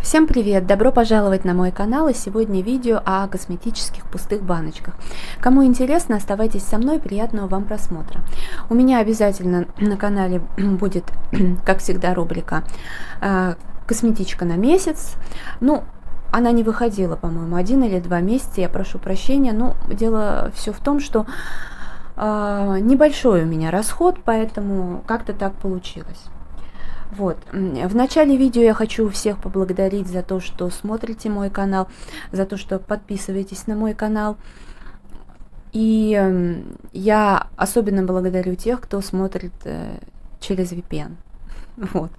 Всем привет! Добро пожаловать на мой канал, и сегодня видео о косметических пустых баночках. Кому интересно, оставайтесь со мной, приятного вам просмотра. У меня обязательно на канале будет, как всегда, рубрика «Косметичка на месяц». Ну, она не выходила, по-моему, 1 или 2 месяца, я прошу прощения, но дело все в том, что небольшой у меня расход, поэтому как-то так получилось. Вот. В начале видео я хочу всех поблагодарить за то, что смотрите мой канал, за то, что подписываетесь на мой канал. И я особенно благодарю тех, кто смотрит через VPN. Вот.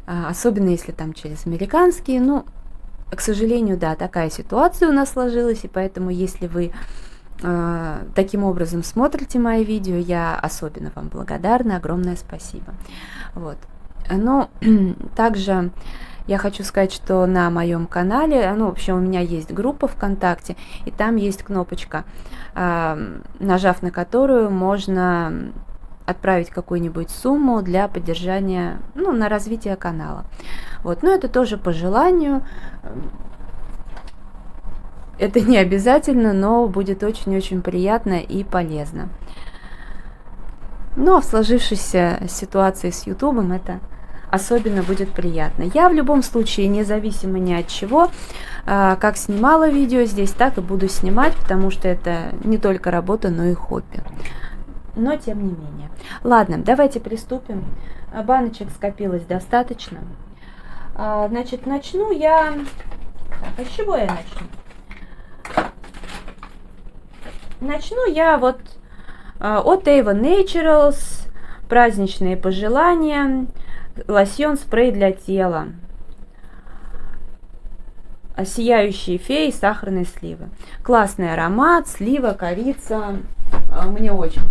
Особенно если там через американские. Ну, к сожалению, да, такая ситуация у нас сложилась, и поэтому если вы таким образом смотрите мои видео, я особенно вам благодарна, огромное спасибо. Вот. Но также я хочу сказать, что на моем канале, ну, вообще у меня есть группа ВКонтакте, и там есть кнопочка, нажав на которую можно отправить какую-нибудь сумму для поддержания, ну, на развитие канала. Вот, но это тоже по желанию. Это не обязательно, но будет очень-очень приятно и полезно. Ну, а в сложившейся ситуации с Ютубом это особенно будет приятно. Я в любом случае, независимо ни от чего, как снимала видео здесь, так и буду снимать, потому что это не только работа, но и хобби. Но тем не менее. Ладно, давайте приступим. Баночек скопилось достаточно. Значит, начну я... Так, а с чего я начну? Начну я вот от Avon Naturals, праздничные пожелания, лосьон, спрей для тела, сияющие феи, сахарные сливы. Классный аромат, слива, корица. Мне очень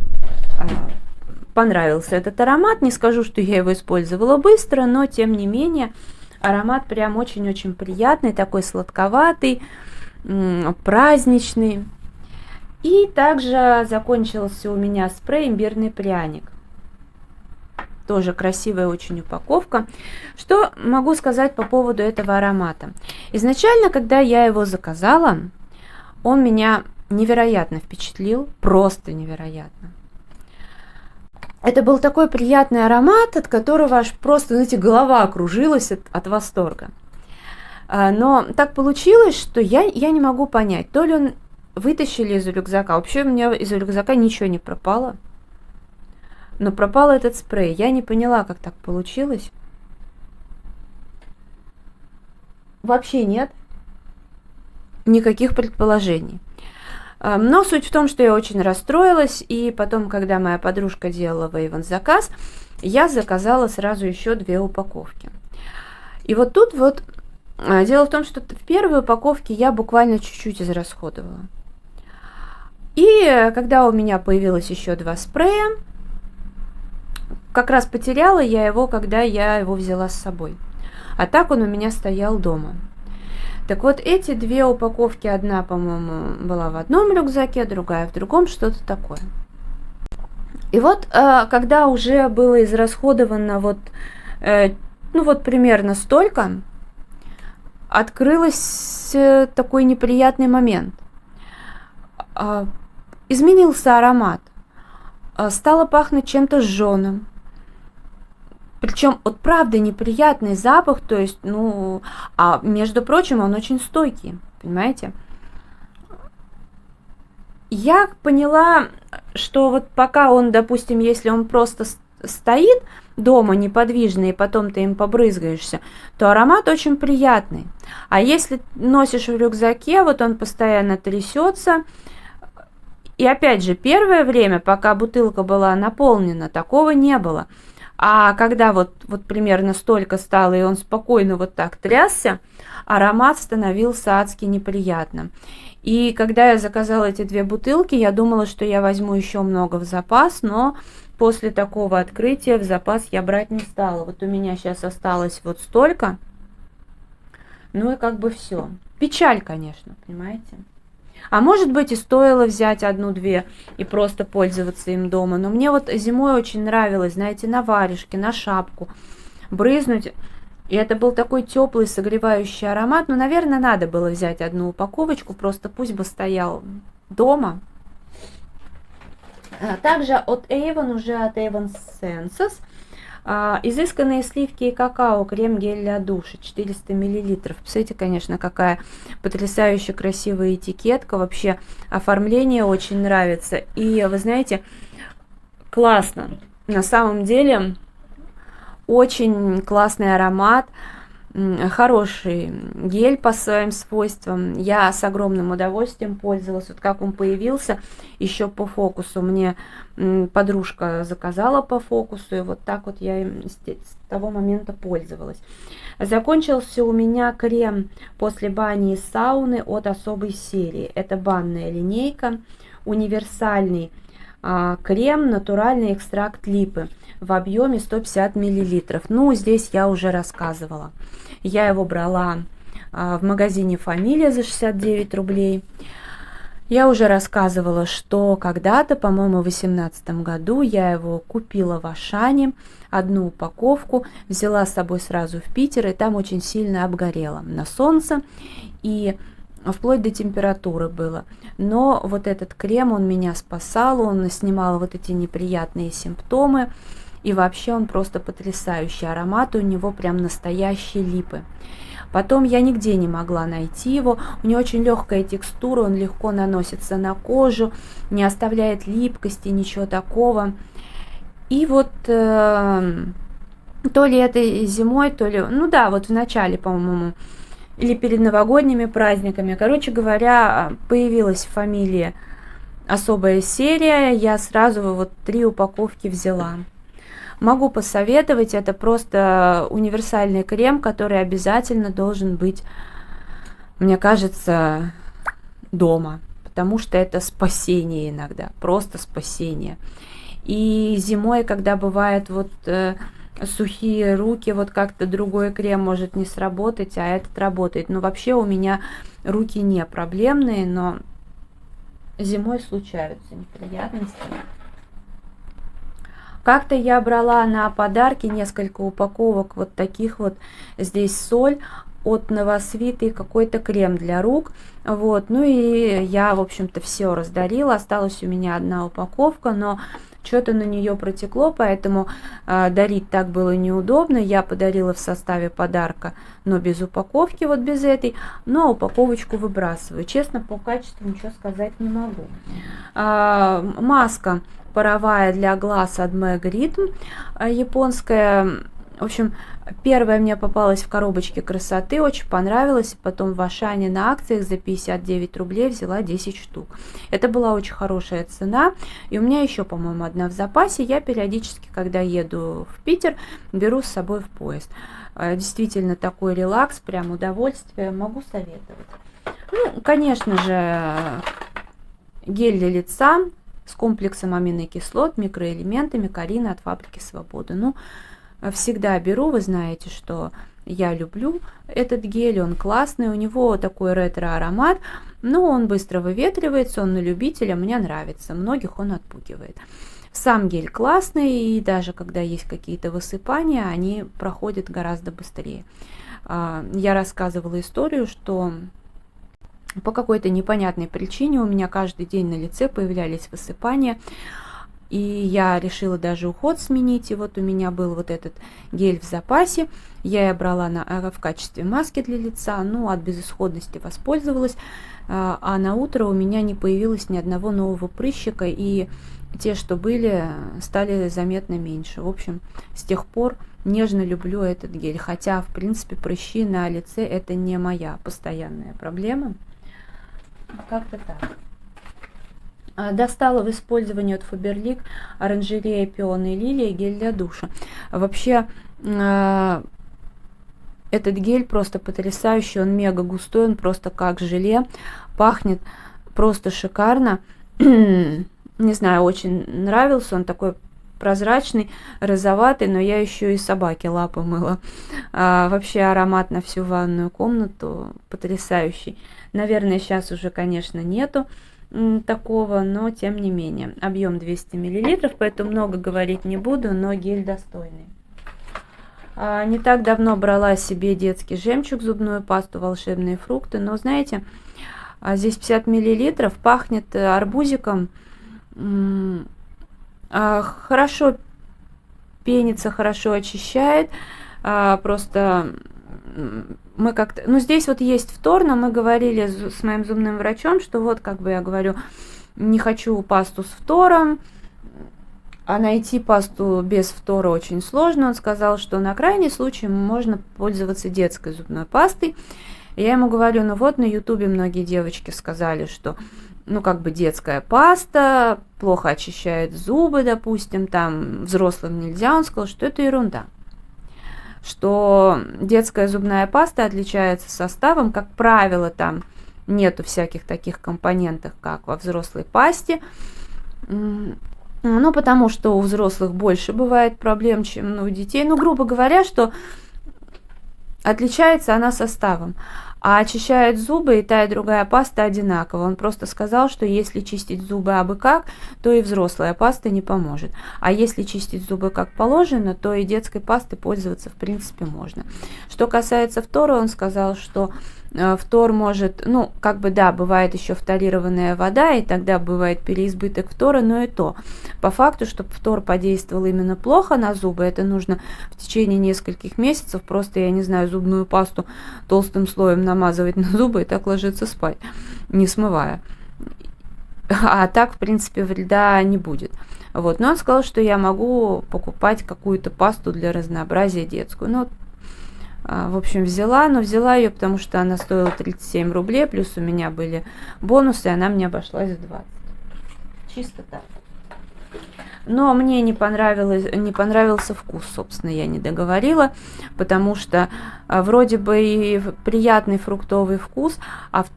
понравился этот аромат. Не скажу, что я его использовала быстро, но тем не менее аромат прям очень-очень приятный, такой сладковатый, праздничный. И также закончился у меня спрей имбирный пряник. Тоже красивая очень упаковка. Что могу сказать по поводу этого аромата? Изначально, когда я его заказала, он меня невероятно впечатлил, просто невероятно. Это был такой приятный аромат, от которого аж просто, знаете, голова окружилась от восторга. Но так получилось, что я не могу понять, то ли он вытащили из рюкзака. Вообще у меня из рюкзака ничего не пропало. Но пропал этот спрей. Я не поняла, как так получилось. Вообще нет никаких предположений. Но суть в том, что я очень расстроилась. И потом, когда моя подружка делала в Avon заказ, я заказала сразу еще 2 упаковки. И вот тут вот дело в том, что в первой упаковке я буквально чуть-чуть израсходовала. И когда у меня появилось еще 2 спрея, как раз потеряла я его, когда я его взяла с собой. А так он у меня стоял дома. Так вот, эти 2 упаковки, одна, по-моему, была в одном рюкзаке, другая в другом, что-то такое. И вот, когда уже было израсходовано вот, ну вот примерно столько, открылся такой неприятный момент. Изменился аромат. Стало пахнуть чем-то жженым. Причем, вот правда, неприятный запах, то есть, ну, а между прочим, он очень стойкий, понимаете? Я поняла, что вот пока он, допустим, если он просто стоит дома неподвижно, и потом ты им побрызгаешься, то аромат очень приятный. А если носишь в рюкзаке, вот он постоянно трясется. И опять же, первое время, пока бутылка была наполнена, такого не было. А когда вот примерно столько стало, и он спокойно вот так трясся, аромат становился адски неприятным. И когда я заказала эти 2 бутылки, я думала, что я возьму еще много в запас, но после такого открытия в запас я брать не стала. Вот у меня сейчас осталось вот столько. Ну и как бы все. Печаль, конечно, понимаете? А может быть, и стоило взять 1-2 и просто пользоваться им дома. Но мне вот зимой очень нравилось, знаете, на варежке, на шапку брызнуть И это был такой теплый, согревающий аромат. Ну, наверное, надо было взять одну упаковочку, просто пусть бы стоял дома. Также от Avon, уже от Avon Senses, изысканные сливки и какао, крем-гель для душа, 400 мл. Посмотрите, конечно, какая потрясающе красивая этикетка. Вообще оформление очень нравится. И вы знаете, классно. На самом деле очень классный аромат. Хороший гель по своим свойствам. Я с огромным удовольствием пользовалась. Вот как он появился, еще по фокусу. Мне подружка заказала по фокусу, и вот так вот я им с того момента пользовалась. Закончился у меня крем после бани и сауны от особой серии. Это банная линейка, универсальный крем, натуральный экстракт липы в объеме 150 мл. Ну, здесь я уже рассказывала. Я его брала в магазине «Фамилия» за 69 рублей. Я уже рассказывала, что когда-то, по-моему, в 2018 году я его купила в Ашане, одну упаковку, взяла с собой сразу в Питер, и там очень сильно обгорела на солнце, и вплоть до температуры было. Но вот этот крем, он меня спасал, он снимал вот эти неприятные симптомы, и вообще он просто потрясающий. Аромат у него прям настоящие липы. Потом я нигде не могла найти его. У него очень легкая текстура, он легко наносится на кожу, не оставляет липкости, ничего такого. И вот то ли этой зимой, то ли, ну да, вот в начале, по-моему, или перед новогодними праздниками, короче говоря, появилась в «Фамилии» особая серия. Я сразу вот 3 упаковки взяла. Могу посоветовать, это просто универсальный крем, который обязательно должен быть, мне кажется, дома, потому что это спасение иногда, просто спасение. И зимой, когда бывает вот сухие руки, вот как-то другой крем может не сработать, а этот работает. Но вообще у меня руки не проблемные, но зимой случаются неприятности. Как-то я брала на подарки несколько упаковок вот таких вот. Здесь соль от Новосвит и какой-то крем для рук. Вот, ну и я, в общем-то, все раздарила. Осталась у меня одна упаковка, но что-то на нее протекло, поэтому дарить так было неудобно. Я подарила в составе подарка, но без упаковки, вот без этой. Но упаковочку выбрасываю. Честно, по качеству ничего сказать не могу. Маска паровая для глаз от Meg Rhythm, японская. В общем, первая мне попалась в коробочке красоты, очень понравилась. Потом в Ашане на акциях за 59 рублей взяла 10 штук. Это была очень хорошая цена. И у меня еще, по-моему, одна в запасе. Я периодически, когда еду в Питер, беру с собой в поезд. Действительно, такой релакс, прям удовольствие. Могу советовать. Ну, конечно же, гель для лица с комплексом аминокислот, микроэлементами Карина от фабрики Свобода. Ну, всегда беру, вы знаете, что я люблю этот гель, он классный, у него такой ретро-аромат, но он быстро выветривается, он на любителя, мне нравится, многих он отпугивает. Сам гель классный, и даже когда есть какие-то высыпания, они проходят гораздо быстрее. Я рассказывала историю, что по какой-то непонятной причине у меня каждый день на лице появлялись высыпания, и я решила даже уход сменить, и вот у меня был вот этот гель в запасе, я брала в качестве маски для лица, ну, от безысходности воспользовалась, а на утро у меня не появилось ни одного нового прыщика, и те, что были, стали заметно меньше. В общем, с тех пор нежно люблю этот гель, хотя, в принципе, прыщи на лице это не моя постоянная проблема. Как-то так. Достала в использовании от Faberlic оранжерея пионы и лилии гель для душа. Вообще этот гель просто потрясающий, он мега густой, он просто как желе, пахнет просто шикарно. Не знаю, очень нравился, он такой прозрачный, розоватый, но я еще и собаке лапы мыла. Вообще аромат на всю ванную комнату потрясающий. Наверное, сейчас уже, конечно, нету такого, но тем не менее. Объем 200 мл, поэтому много говорить не буду, но гель достойный. Не так давно брала себе детский жемчуг, зубную пасту, волшебные фрукты, но знаете, здесь 50 мл, пахнет арбузиком, хорошо пенится, хорошо очищает, просто мы как-то, ну здесь вот есть фтор, но мы говорили с моим зубным врачом, что вот как бы я говорю, не хочу пасту с фтором, а найти пасту без фтора очень сложно. Он сказал, что на крайний случай можно пользоваться детской зубной пастой. Я ему говорю, ну вот на ютубе многие девочки сказали, что ну как бы детская паста плохо очищает зубы, допустим, там взрослым нельзя. Он сказал, что это ерунда. Что детская зубная паста отличается составом, как правило, там нету всяких таких компонентов, как во взрослой пасте. Ну, потому что у взрослых больше бывает проблем, чем у детей. Ну, грубо говоря, что отличается она составом. А очищает зубы и та, и другая паста одинаково. Он просто сказал, что если чистить зубы абы как, то и взрослая паста не поможет. А если чистить зубы как положено, то и детской пастой пользоваться в принципе можно. Что касается фтора, он сказал, что фтор может, ну, как бы да, бывает еще фторированная вода, и тогда бывает переизбыток фтора, но и то. По факту, чтобы фтор подействовал именно плохо на зубы, это нужно в течение нескольких месяцев, просто, я не знаю, зубную пасту толстым слоем намазывать на зубы и так ложиться спать, не смывая. А так, в принципе, вреда не будет. Вот. Но он сказал, что я могу покупать какую-то пасту для разнообразия детскую. Ну, в общем, взяла ее, потому что она стоила 37 рублей, плюс у меня были бонусы, и она мне обошлась в 20. Чисто так. Но мне не понравился вкус, собственно, я не договорила, потому что вроде бы и приятный фруктовый вкус,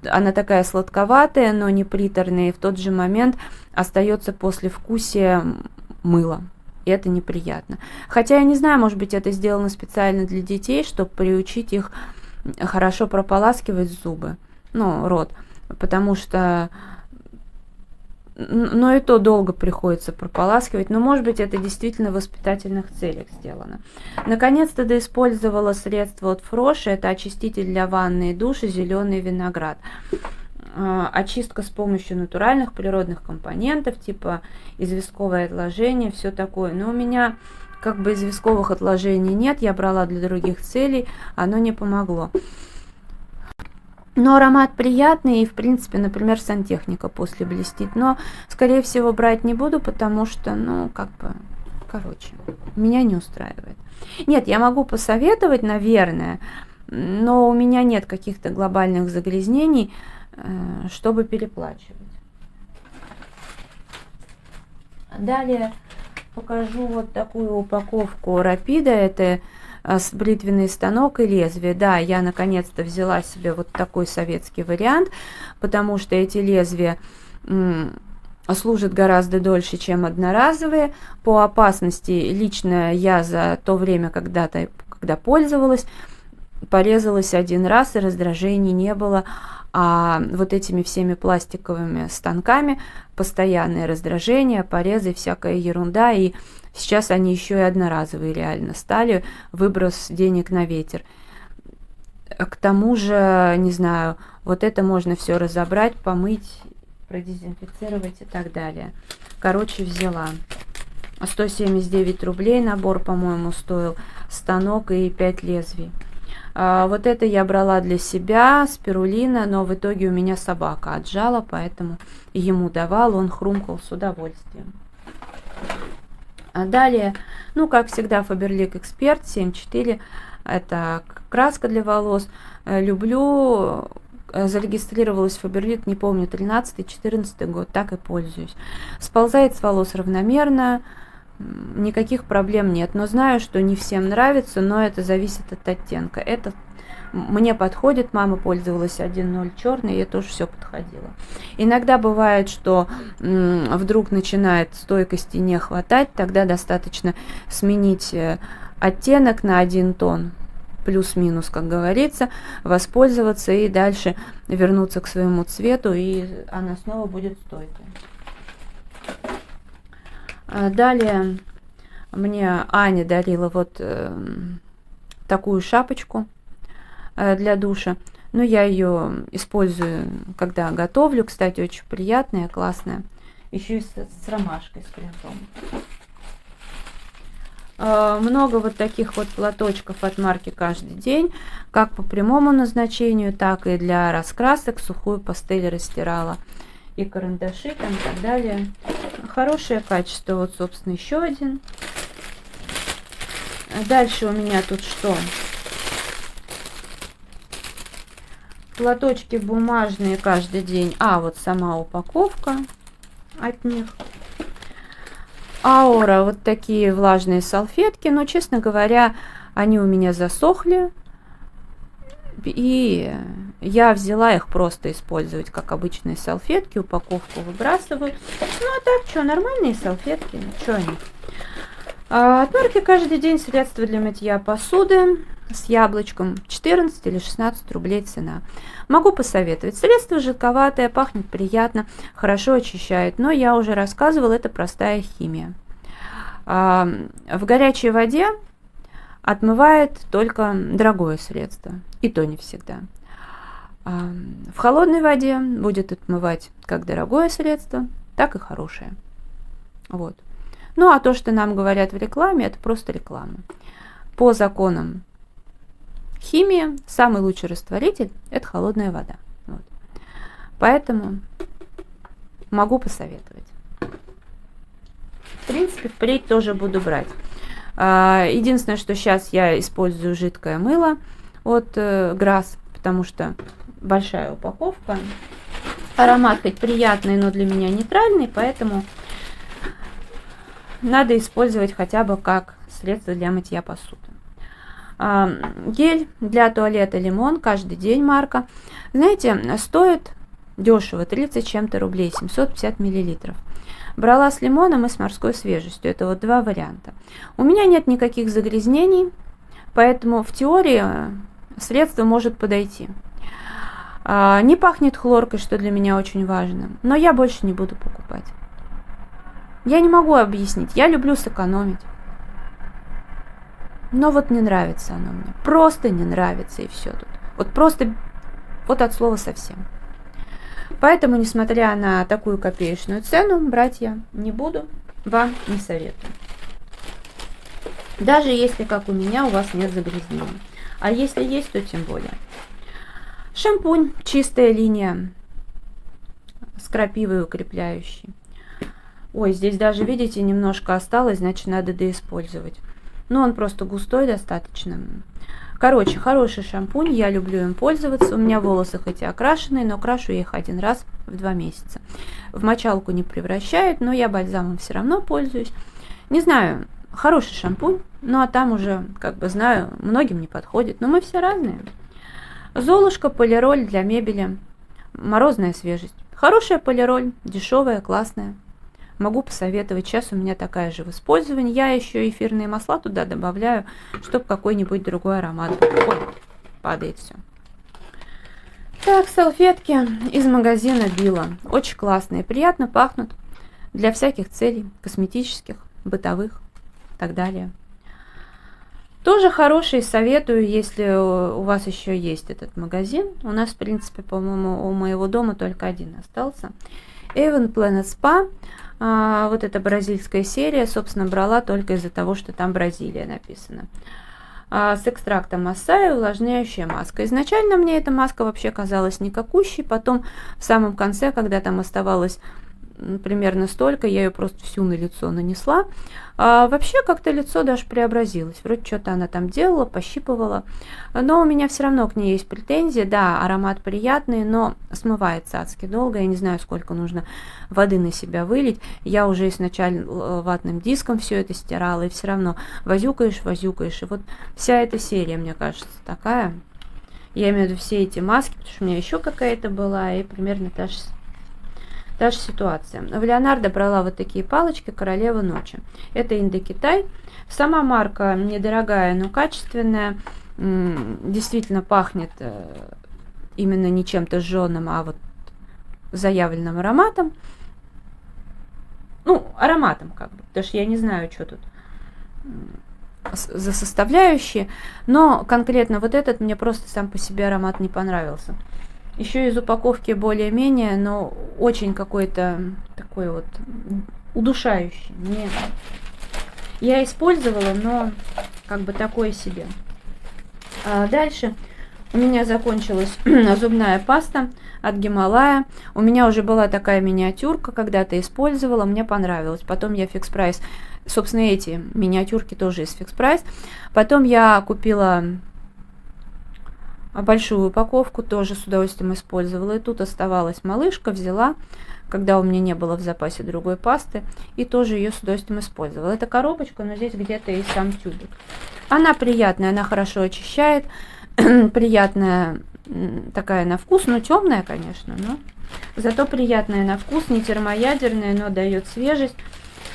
она такая сладковатая, но не приторная, и в тот же момент остается послевкусие мыла. И это неприятно. Хотя я не знаю, может быть, это сделано специально для детей, чтобы приучить их хорошо прополаскивать зубы, ну, рот, потому что, но и то долго приходится прополаскивать, но, может быть, это действительно в воспитательных целях сделано. Наконец-то доиспользовала средство от Фроши, это очиститель для ванны и душа «Зеленый виноград». Очистка с помощью натуральных природных компонентов, типа известковое отложение, все такое. Но у меня как бы известковых отложений нет, я брала для других целей, оно не помогло. Но аромат приятный, и в принципе, например, сантехника после блестит. Но, скорее всего, брать не буду, потому что, ну, как бы, короче, меня не устраивает. Нет, я могу посоветовать, наверное, но у меня нет каких-то глобальных загрязнений, чтобы переплачивать. Далее покажу вот такую упаковку Рапида. Это бритвенный станок и лезвие. Да, я наконец-то взяла себе вот такой советский вариант, потому что эти лезвия служат гораздо дольше, чем одноразовые. По опасности лично я за то время, когда пользовалась, порезалась один раз, и раздражений не было. А вот этими всеми пластиковыми станками постоянные раздражения, порезы, всякая ерунда. И сейчас они еще и одноразовые реально стали. Выброс денег на ветер. К тому же, не знаю, вот это можно все разобрать, помыть, продезинфицировать и так далее. Короче, взяла. 179 рублей набор, по-моему, стоил. Станок и 5 лезвий. Вот это я брала для себя, спирулина, но в итоге у меня собака отжала, поэтому ему давала, он хрумкал с удовольствием. А далее, ну, как всегда, Faberlic Expert 7.4, это краска для волос. Люблю, зарегистрировалась в Faberlic, не помню, 13-14 год, так и пользуюсь. Сползает с волос равномерно, никаких проблем нет, но знаю, что не всем нравится, но это зависит от оттенка. Это мне подходит, мама пользовалась 1.0 черный, ей тоже все подходило. Иногда бывает, что вдруг начинает стойкости не хватать, тогда достаточно сменить оттенок на 1 тон, плюс-минус, как говорится, воспользоваться и дальше вернуться к своему цвету, и она снова будет стойкой. Далее мне Аня дарила вот такую шапочку для душа. Но я ее использую, когда готовлю. Кстати, очень приятная, классная. Еще и с ромашкой, с принтом. Много вот таких вот платочков от марки «Каждый день», как по прямому назначению, так и для раскрасок. Сухую пастель растирала. И карандаши там и так далее. Хорошее качество. Вот, собственно, еще один. Дальше у меня тут что? Платочки бумажные «Каждый день». Вот сама упаковка от них. Аура, вот такие влажные салфетки, но, честно говоря, они у меня засохли, и я взяла их просто использовать как обычные салфетки, упаковку выбрасываю. Ну, а так, что, нормальные салфетки, что они? От марки «Каждый день» средства для мытья посуды с яблочком, 14 или 16 рублей цена. Могу посоветовать. Средство жидковатое, пахнет приятно, хорошо очищает, но я уже рассказывала, это простая химия. В горячей воде отмывает только дорогое средство, и то не всегда. В холодной воде будет отмывать как дорогое средство, так и хорошее. Вот. Ну а то, что нам говорят в рекламе, это просто реклама. По законам химии самый лучший растворитель – это холодная вода. Вот. Поэтому могу посоветовать. В принципе, впредь тоже буду брать. Единственное, что сейчас я использую жидкое мыло от Grass, потому что большая упаковка. Аромат хоть приятный, но для меня нейтральный, поэтому надо использовать хотя бы как средство для мытья посуды. Гель для туалета «Лимон», «Каждый день» марка. Знаете, стоит дешево, 30 чем-то рублей, 750 миллилитров. Брала с лимоном и с морской свежестью. Это вот два варианта. У меня нет никаких загрязнений, поэтому в теории средство может подойти. Не пахнет хлоркой, что для меня очень важно, но я больше не буду покупать. Я не могу объяснить. Я люблю сэкономить. Но вот не нравится оно мне. Просто не нравится, и все тут. Вот просто, вот от слова совсем. Поэтому, несмотря на такую копеечную цену, брать я не буду, вам не советую. Даже если, как у меня, у вас нет загрязнений. А если есть, то тем более. Шампунь, чистая линия, с крапивой укрепляющий. Ой, здесь даже, видите, немножко осталось, значит, надо доиспользовать. Но он просто густой достаточно. Короче, хороший шампунь, я люблю им пользоваться. У меня волосы хоть и окрашенные, но крашу я их один раз в 2 месяца. В мочалку не превращают, но я бальзамом все равно пользуюсь. Не знаю, хороший шампунь, ну а там уже, как бы знаю, многим не подходит, но мы все разные. Золушка, полироль для мебели, морозная свежесть. Хорошая полироль, дешевая, классная. Могу посоветовать. Сейчас у меня такая же в использовании. Я еще эфирные масла туда добавляю, чтобы какой-нибудь другой аромат был. Ой, падает все. Так, салфетки из магазина Билла. Очень классные, приятно пахнут. Для всяких целей, косметических, бытовых и так далее. Тоже хорошие, советую, если у вас еще есть этот магазин. У нас, в принципе, по-моему, у моего дома только один остался. Avon Planet Spa. Вот эта бразильская серия, собственно, брала только из-за того, что там Бразилия написано. С экстрактом ассаи, увлажняющая маска. Изначально мне эта маска вообще казалась никакущей, потом в самом конце, когда там оставалось примерно столько, я ее просто всю на лицо нанесла. Вообще как-то лицо даже преобразилось. Вроде что-то она там делала, пощипывала. Но у меня все равно к ней есть претензии. Да, аромат приятный, но смывается адски долго. Я не знаю, сколько нужно воды на себя вылить. Я уже изначально ватным диском все это стирала, и все равно возюкаешь. И вот вся эта серия, мне кажется, такая. Я имею в виду все эти маски, потому что у меня еще какая-то была, и примерно та же ситуация. В Леонардо брала вот такие палочки «Королева ночи». Это Индокитай. Сама марка недорогая, но качественная. Действительно пахнет именно не чем-то жженым, а вот заявленным ароматом. Ну, ароматом как бы, потому что я не знаю, что тут за составляющие, но конкретно вот этот мне просто сам по себе аромат не понравился. Еще из упаковки более-менее, но очень какой-то такой вот удушающий. Я использовала, но как бы такое себе. Дальше у меня закончилась зубная паста от Гималая. У меня уже была такая миниатюрка, когда-то использовала, мне понравилось. Потом я Fix Price, собственно, эти миниатюрки тоже из Fix Price. Потом я купила большую упаковку, тоже с удовольствием использовала. И тут оставалась малышка, взяла, когда у меня не было в запасе другой пасты, и тоже ее с удовольствием использовала. Это коробочка, но здесь где-то и сам тюбик. Она приятная, она хорошо очищает, приятная такая на вкус, но темная, конечно, но зато приятная на вкус, не термоядерная, но дает свежесть.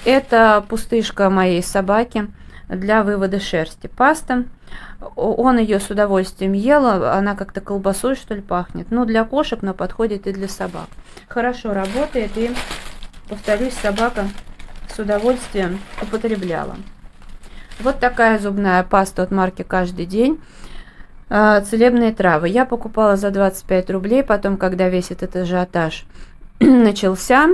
Это пустышка моей собаки для вывода шерсти. Паста. Он ее с удовольствием ел, она как-то колбасой, что ли, пахнет. Ну, для кошек, но подходит и для собак. Хорошо работает, и, повторюсь, собака с удовольствием употребляла. Вот такая зубная паста от марки «Каждый день». Целебные травы. Я покупала за 25 рублей, потом, когда весь этот ажиотаж начался,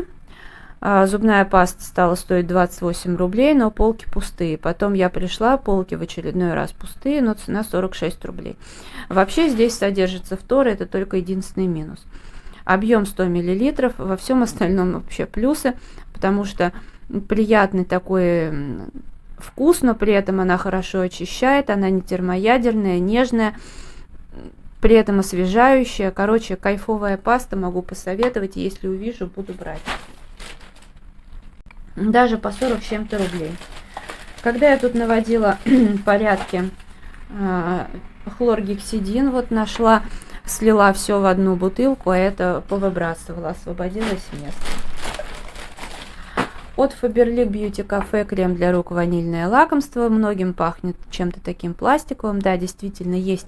зубная паста стала стоить 28 рублей, но полки пустые. Потом я пришла, полки в очередной раз пустые, но цена 46 рублей. Вообще здесь содержится фтор, это только единственный минус. Объем 100 мл, во всем остальном вообще плюсы, потому что приятный такой вкус, но при этом она хорошо очищает, она не термоядерная, нежная, при этом освежающая. Короче, кайфовая паста, могу посоветовать, если увижу, буду брать. Даже по 40 с чем-то рублей. Когда я тут наводила порядки, хлоргексидин вот нашла, слила все в одну бутылку, а это повыбрасывала, освободилось место. От Faberlic Beauty Cafe крем для рук ванильное лакомство. Многим пахнет чем-то таким пластиковым. Да, действительно есть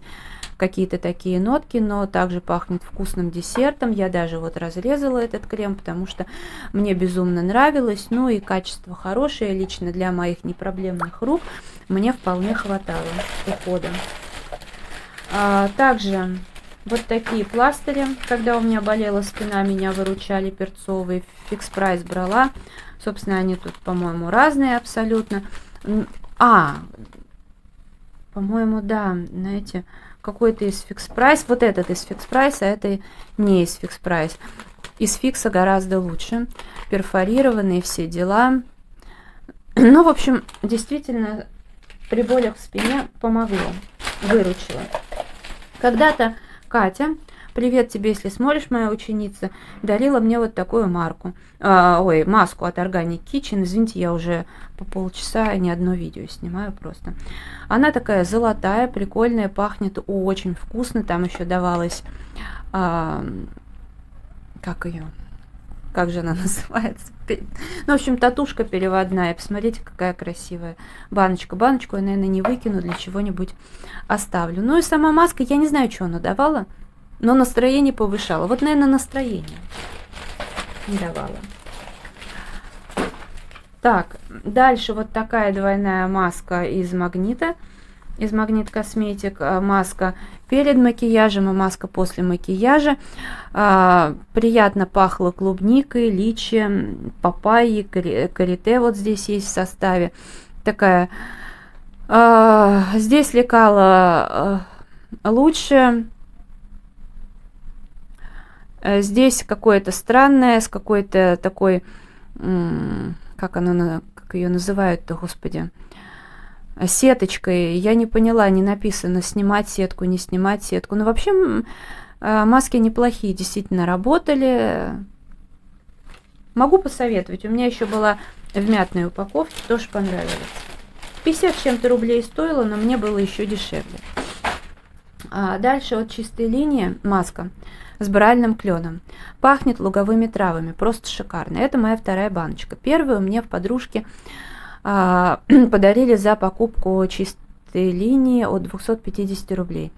какие-то такие нотки, но также пахнет вкусным десертом. Я даже вот разрезала этот крем, потому что мне безумно нравилось. Ну и качество хорошее, лично для моих непроблемных рук мне вполне хватало ухода. Также вот такие пластыри, когда у меня болела спина, меня выручали, перцовые. Fix Price брала. Собственно, они тут, по-моему, разные абсолютно. По-моему, да, знаете, какой-то из Fix Price. Вот этот из Fix Price, а это не из Fix Price. Из Фикса гораздо лучше. Перфорированные все дела. Ну, в общем, действительно, при болях в спине помогло, выручило. Когда-то Катя, привет тебе, если смотришь, моя ученица, дарила мне вот такую маску от Organic Kitchen. Извините, я уже по полчаса не одно видео снимаю просто. Она такая золотая, прикольная, пахнет очень вкусно. Там еще давалось, как же она называется? Ну, в общем, татушка переводная. Посмотрите, какая красивая баночка. Баночку я, наверное, не выкину, для чего-нибудь оставлю. Ну и сама маска, я не знаю, что она давала, но настроение повышала. Вот, наверное, настроение давала. Так, дальше вот такая двойная маска из Магнита. Из Магнит Косметик. Маска перед макияжем и маска после макияжа. Приятно пахло клубникой, личи, папайей, карите вот здесь есть в составе. Такая. Здесь лекала лучше. Здесь какое-то странное, с какой-то такой, как ее называют-то, господи, сеточкой. Я не поняла, не написано снимать сетку, не снимать сетку. Но вообще маски неплохие, действительно работали. Могу посоветовать. У меня еще была в мятной упаковке, тоже понравилось. 50 с чем-то рублей стоило, но мне было еще дешевле. Дальше от чистой линии маска с бральным кленом. Пахнет луговыми травами, просто шикарно. Это моя вторая баночка. Первую мне в подружке подарили за покупку чистой линии от 250 рублей.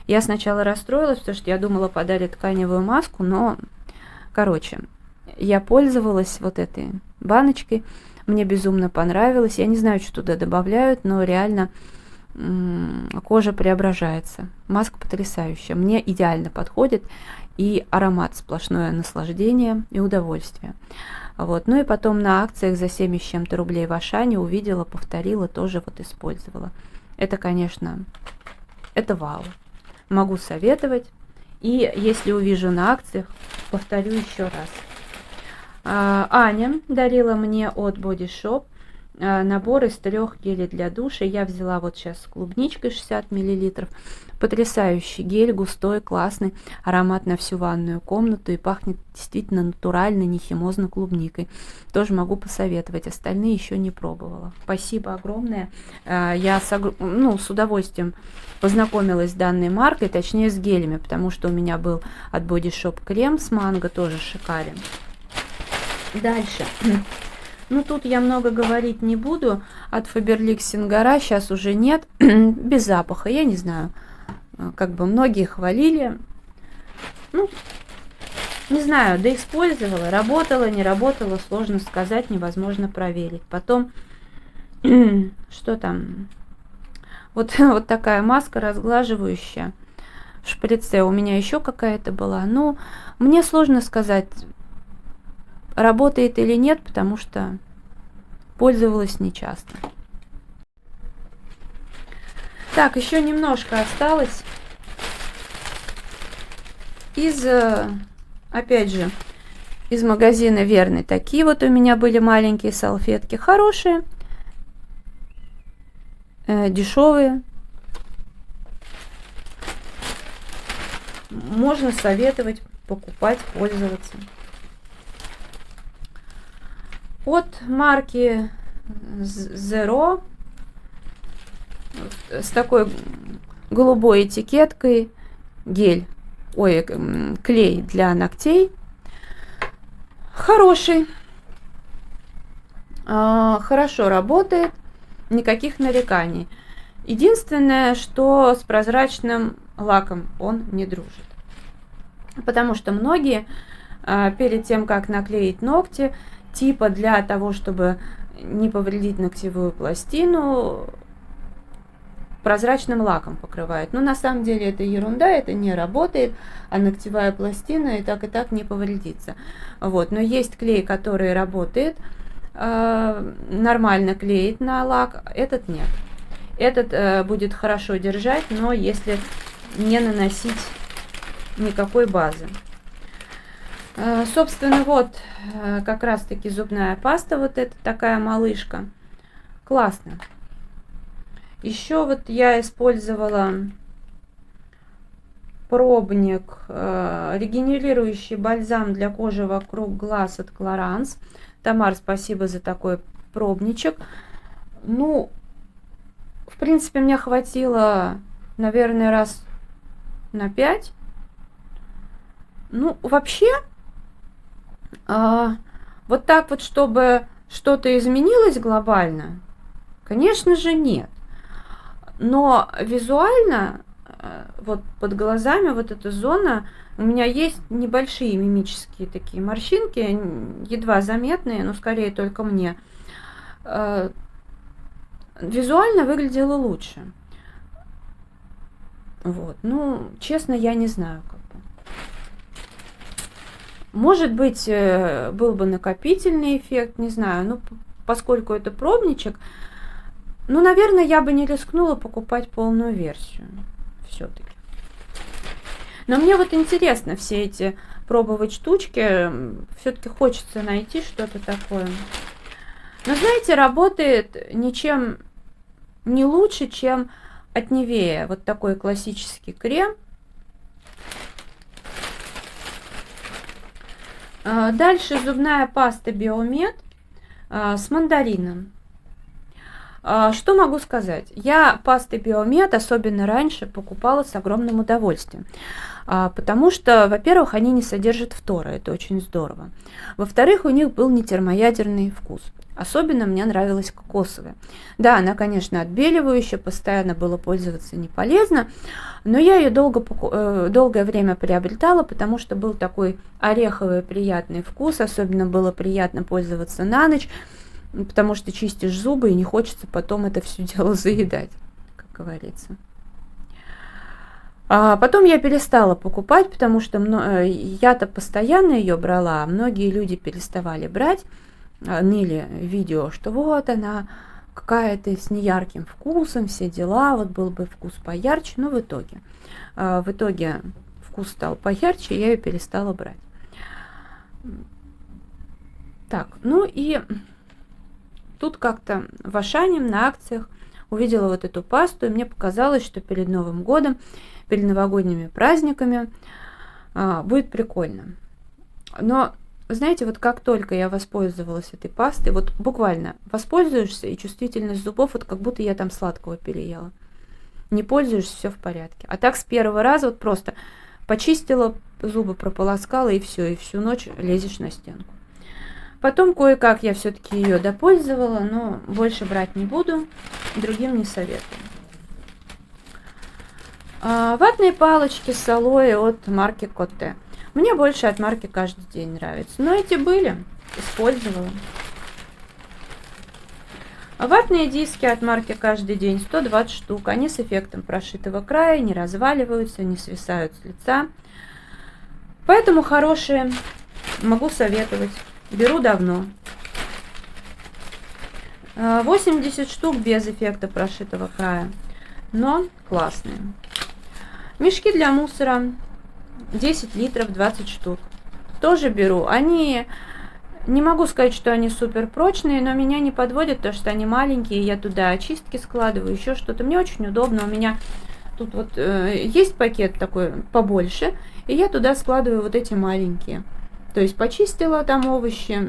Я сначала расстроилась, потому что я думала, подарят тканевую маску, но, короче, я пользовалась вот этой баночкой. Мне безумно понравилось. Я не знаю, что туда добавляют, но реально кожа преображается. Маска потрясающая. Мне идеально подходит. И аромат сплошное наслаждение и удовольствие. Вот. Ну и потом на акциях за 70 с чем-то рублей в Ашане увидела, повторила, тоже вот использовала. Это, конечно, это вау. Могу советовать. И если увижу на акциях, повторю еще раз. Аня дарила мне от Body Shop набор из 3 гелей для душа. Я взяла вот сейчас с клубничкой 60 мл. Потрясающий гель, густой, классный, аромат на всю ванную комнату и пахнет действительно натурально, не химозно клубникой. Тоже могу посоветовать, остальные еще не пробовала. Спасибо огромное. Я с удовольствием познакомилась с данной маркой, точнее с гелями, потому что у меня был от Body Shop крем с манго, тоже шикарен. Дальше. Ну, тут я много говорить не буду. От Faberlic Сингара сейчас уже нет. Без запаха, я не знаю. Как бы многие хвалили. Ну, не знаю, да использовала. Работала, не работала, сложно сказать, невозможно проверить. Потом, что там? Вот такая маска разглаживающая в шприце. У меня еще какая-то была. Ну, мне сложно сказать, работает или нет, потому что пользовалась нечасто. Так, еще немножко осталось из, опять же, из магазина Верный. Такие вот у меня были маленькие салфетки, хорошие, дешевые. Можно советовать, покупать, пользоваться. От марки Zero с такой голубой этикеткой гель, клей для ногтей. Хороший, хорошо работает, никаких нареканий. Единственное, что с прозрачным лаком он не дружит. Потому что многие перед тем, как наклеить ногти, типа для того, чтобы не повредить ногтевую пластину, прозрачным лаком покрывают. Но на самом деле это ерунда, это не работает, а ногтевая пластина и так не повредится. Вот. Но есть клей, который работает, нормально клеит на лак, этот нет. Этот будет хорошо держать, но если не наносить никакой базы. Собственно, вот как раз таки зубная паста, вот эта такая малышка, классно. Еще вот я использовала пробник, регенерирующий бальзам для кожи вокруг глаз от Clarins. Тамар, спасибо за такой пробничек. Ну, в принципе, мне хватило, наверное, раз на 5. Ну, вообще, вот так вот, чтобы что-то изменилось глобально, конечно же, нет. Но визуально, вот под глазами вот эта зона, у меня есть небольшие мимические такие морщинки, едва заметные, но скорее только мне. Визуально выглядело лучше. Вот, ну, честно, я не знаю, как бы. Может быть, был бы накопительный эффект, не знаю, ну, поскольку это пробничек, ну, наверное, я бы не рискнула покупать полную версию все-таки. Но мне вот интересно все эти пробовать штучки, все-таки хочется найти что-то такое. Но, знаете, работает ничем не лучше, чем от Nivea. Вот такой классический крем. Дальше зубная паста Biomed с мандарином. Что могу сказать? Я пасты Biomed, особенно раньше, покупала с огромным удовольствием. Потому что, во-первых, они не содержат фтора, это очень здорово. Во-вторых, у них был не термоядерный вкус. Особенно мне нравилась кокосовая. Да, она, конечно, отбеливающая, постоянно было пользоваться не полезно, но я ее долгое время приобретала, потому что был такой ореховый приятный вкус, особенно было приятно пользоваться на ночь. потому что чистишь зубы и не хочется потом это все дело заедать, как говорится. А потом я перестала покупать, потому что я-то постоянно ее брала, а многие люди переставали брать, ныли в видео, что вот она какая-то с неярким вкусом, все дела, вот был бы вкус поярче, но в итоге вкус стал поярче, я ее перестала брать. Так, ну и тут как-то в Ашане на акциях увидела вот эту пасту, и мне показалось, что перед Новым годом, перед новогодними праздниками будет прикольно. Но, знаете, вот как только я воспользовалась этой пастой, вот буквально воспользуешься, и чувствительность зубов, вот как будто я там сладкого переела. Не пользуешься, все в порядке. А так с первого раза вот просто почистила, зубы прополоскала, и все, и всю ночь лезешь на стенку. Потом кое-как я все-таки ее допользовала, но больше брать не буду, другим не советую. Ватные палочки с алоэ от марки Коте. Мне больше от марки Каждый день нравится. Но эти были, использовала. Ватные диски от марки Каждый день 120 штук. Они с эффектом прошитого края, не разваливаются, не свисают с лица. Поэтому хорошие, могу советовать. Беру давно. 80 штук без эффекта прошитого края, но классные. Мешки для мусора 10 литров 20 штук. Тоже беру. Они, не могу сказать, что они супер прочные, но меня не подводят, потому что они маленькие. Я туда очистки складываю, еще что-то. Мне очень удобно. У меня тут вот есть пакет такой побольше, и я туда складываю вот эти маленькие. То есть почистила там овощи,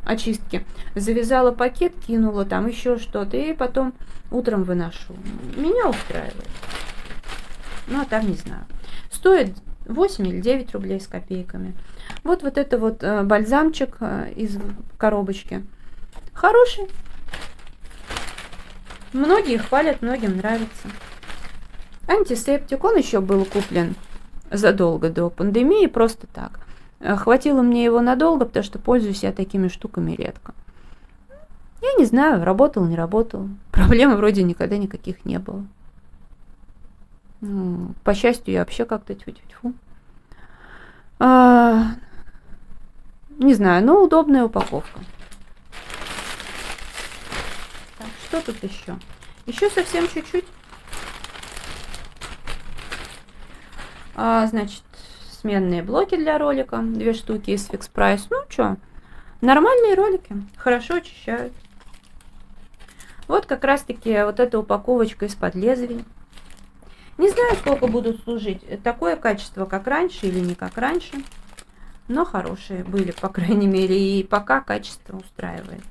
очистки, завязала пакет, кинула там еще что-то, и потом утром выношу. Меня устраивает. Ну, а там не знаю. Стоит 8 или 9 рублей с копейками. Вот это вот бальзамчик из коробочки. Хороший. Многие хвалят, многим нравится. Антисептик, он еще был куплен задолго до пандемии, просто так. Хватило мне его надолго, потому что пользуюсь я такими штуками редко. Я не знаю, работал, не работал. Проблем вроде никогда никаких не было. По счастью, я вообще как-то тьфу-тьфу. Не знаю, но удобная упаковка. Так, что тут еще? Еще совсем чуть-чуть. Значит, сменные блоки для ролика. 2 штуки из Fix Price. Ну что, нормальные ролики. Хорошо очищают. Вот как раз таки вот эта упаковочка из-под лезвий. Не знаю, сколько будут служить. Такое качество, как раньше или не как раньше. Но хорошие были, по крайней мере. И пока качество устраивает.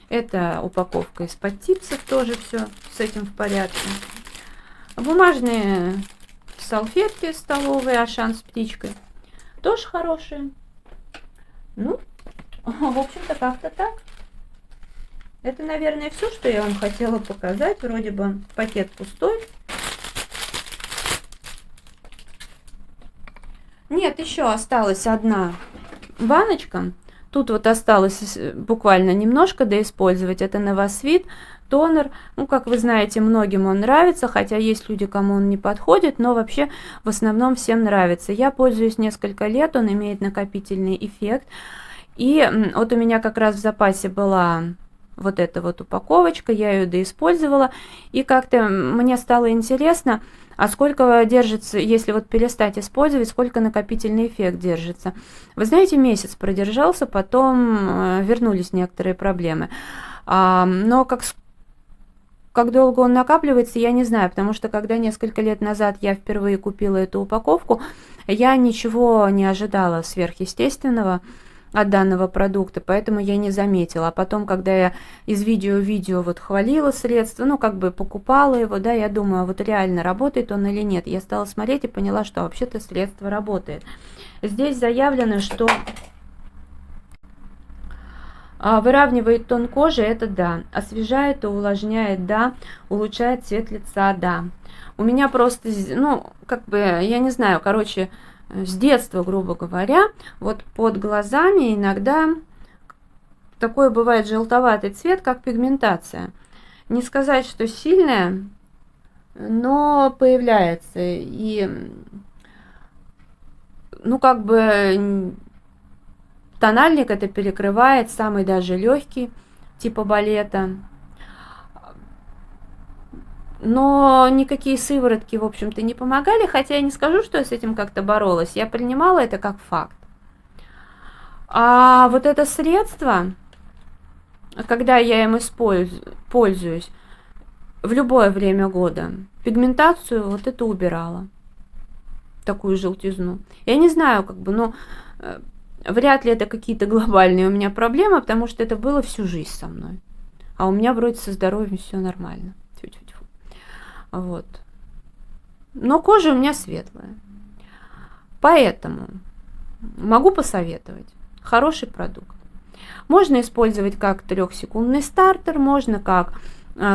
Это упаковка из-под типсов. Тоже все с этим в порядке. Бумажные салфетки столовые Ашан с птичкой. Тоже хорошие. Ну, в общем-то, как-то так. Это, наверное, все, что я вам хотела показать. Вроде бы пакет пустой. Нет, еще осталась одна баночка. Тут вот осталось буквально немножко доиспользовать. Это Новосвит тонер. Ну, как вы знаете, многим он нравится, хотя есть люди, кому он не подходит, но вообще в основном всем нравится. Я пользуюсь несколько лет, он имеет накопительный эффект. И вот у меня как раз в запасе была вот эта вот упаковочка, я ее доиспользовала. И как-то мне стало интересно, а сколько держится, если вот перестать использовать, сколько накопительный эффект держится. Вы знаете, месяц продержался, потом вернулись некоторые проблемы. Но как долго он накапливается, я не знаю, потому что когда несколько лет назад я впервые купила эту упаковку, я ничего не ожидала сверхъестественного от данного продукта, поэтому я не заметила. А потом, когда я из видео в видео вот хвалила средство, ну как бы покупала его, да, я думаю, вот реально работает он или нет. Я стала смотреть и поняла, что вообще-то средство работает. Здесь заявлено, что выравнивает тон кожи, это да, освежает и увлажняет, да, улучшает цвет лица, да. У меня просто, ну, как бы, я не знаю, короче, с детства, грубо говоря, вот под глазами иногда такой бывает желтоватый цвет, как пигментация. Не сказать, что сильная, но появляется. И, ну, как бы тональник это перекрывает, самый даже легкий, типа балета. Но никакие сыворотки, в общем-то, не помогали, хотя я не скажу, что я с этим как-то боролась. Я принимала это как факт. А вот это средство, когда я им пользуюсь в любое время года, пигментацию вот это убирала, такую желтизну. Я не знаю, как бы, но вряд ли это какие-то глобальные у меня проблемы, потому что это было всю жизнь со мной. А у меня вроде со здоровьем все нормально. Тьфу-тьфу-тьфу. Вот. Но кожа у меня светлая. Поэтому могу посоветовать. Хороший продукт. Можно использовать как 3-секундный стартер, можно как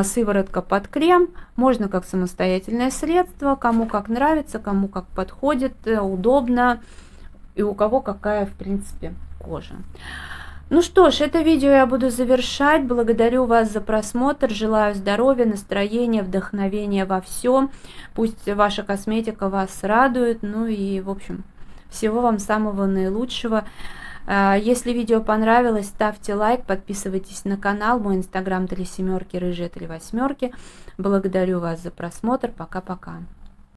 сыворотка под крем, можно как самостоятельное средство, кому как нравится, кому как подходит, удобно и у кого какая, в принципе, кожа. Ну что ж, это видео я буду завершать. Благодарю вас за просмотр. Желаю здоровья, настроения, вдохновения во всем. Пусть ваша косметика вас радует. Ну и, в общем, всего вам самого наилучшего. Если видео понравилось, ставьте лайк, подписывайтесь на канал. Мой инстаграм 3 семерки, рыжая 3 восьмерки. Благодарю вас за просмотр. Пока-пока.